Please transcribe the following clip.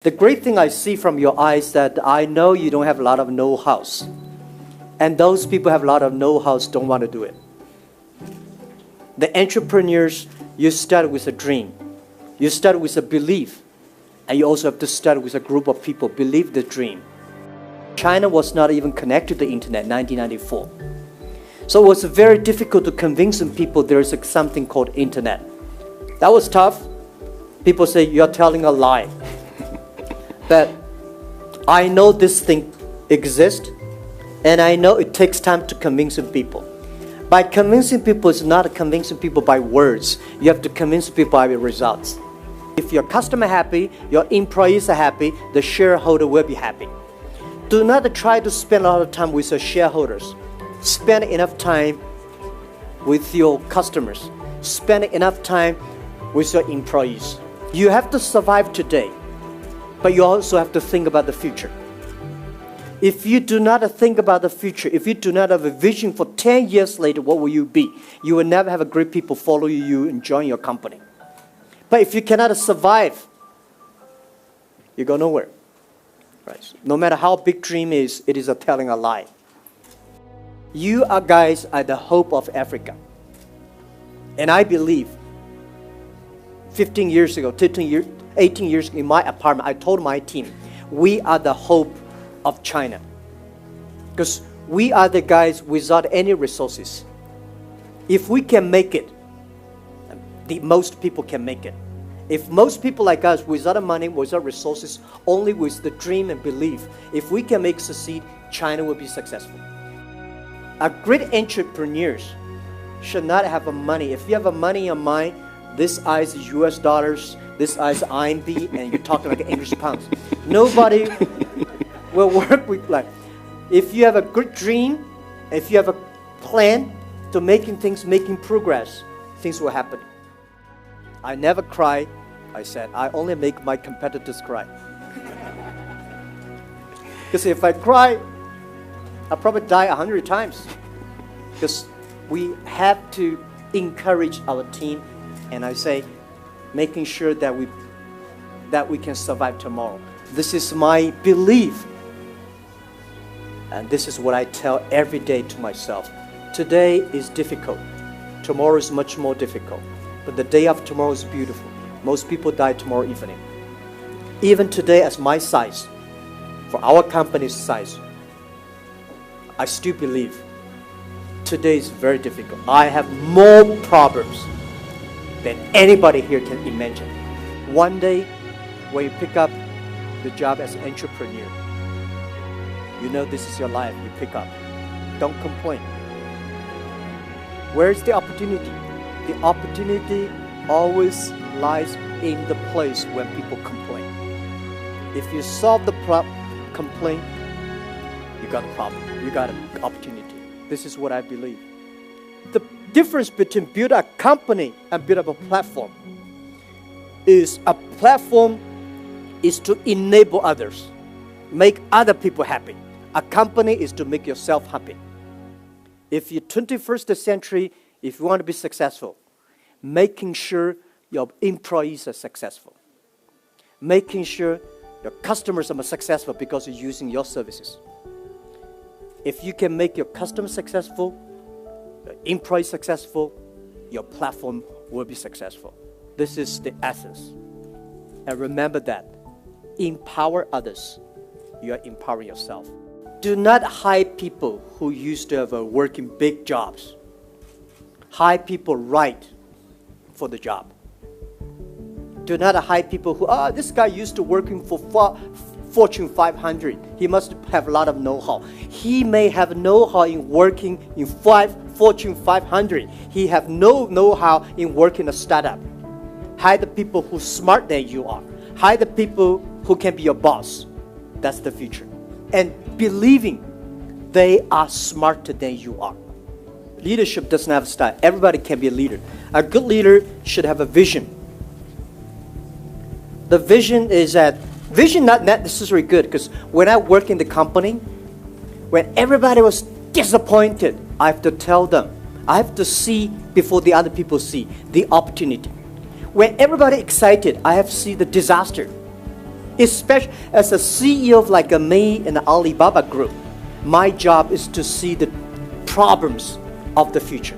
The great thing I see from your eyes that I know you don't have a lot of know-hows. And those people have a lot of know-hows don't want to do it. The entrepreneurs, you start with a dream. You start with a belief. And you also have to start with a group of people believe the dream. China was not even connected to the internet in 1994. So it was very difficult to convince people there is something called internet. That was tough. People say, you're telling a lie. But I know this thing exists, and I know it takes time to convince people. By convincing people, it's not convincing people by words. You have to convince people by results. If your customer happy, your employees are happy, the shareholder will be happy. Do not try to spend a lot of time with your shareholders. Spend enough time with your customers. Spend enough time with your employees. You have to survive today, but you also have to think about the future. If you do not think about the future, if you do not have a vision for 10 years later, what will you be? You will never have a great people follow you and join your company. But if you cannot survive, you go nowhere. Right? No matter how big dream is, it is a telling a lie. You guys are the hope of Africa. And I believe 15 years ago, 18 years in my apartment, I told my team, we are the hope of China. Because we are the guys without any resources. If we can make it, most people can make it. If most people like us, without money, without resources, only with the dream and belief, if we can make succeed, China will be successful. A great entrepreneurs should not have money. If you have money in your mind, this is US dollars, this is RMB, and you're talking like English pounds. Nobody will work with like. If you have a good dream, if you have a plan to making progress, things will happen. I never cry. I said, I only make my competitors cry. Because if I cry, I'll probably die 100 times. Because we have to encourage our team, and I say, making sure that we can survive tomorrow. This is my belief. And this is what I tell every day to myself. Today is difficult. Tomorrow is much more difficult. But the day after tomorrow is beautiful. Most people die tomorrow evening. Even today, as my size, for our company's size, I still believe today is very difficult. I have more problems than anybody here can imagine. One day, when you pick up the job as an entrepreneur, you know this is your life, you pick up. Don't complain. Where's the opportunity? The opportunity always lies in the place when people complain. If you solve the complaint, you got a problem. You got an opportunity. This is what I believe. The difference between build a company and build up a platform is a platform is to enable others, make other people happy. A company is to make yourself happy. If you're 21st century, if you want to be successful, making sure your employees are successful, making sure your customers are successful because you're using your services. If you can make your customers successful, your employees successful, your platform will be successful. This is the essence. And remember that. Empower others. You are empowering yourself. Do not hire people who used to have working big jobs. Hire people right for the job. Do not hire people who, this guy used to working for Fortune 500. He must have a lot of know-how. He may have know-how in working in Fortune 500. He have no know-how in working a startup. Hire the people who are smarter than you are. Hire the people who can be your boss. That's the future. And believing they are smarter than you are. Leadership doesn't have a style. Everybody can be a leader. A good leader should have a vision. The vision is that, vision not necessarily good, because when I work in the company, when everybody was disappointed, I have to tell them. I have to see before the other people see the opportunity. When everybody excited, I have to see the disaster. Especially as a CEO of like a me and the Alibaba Group, my job is to see the problems of the future.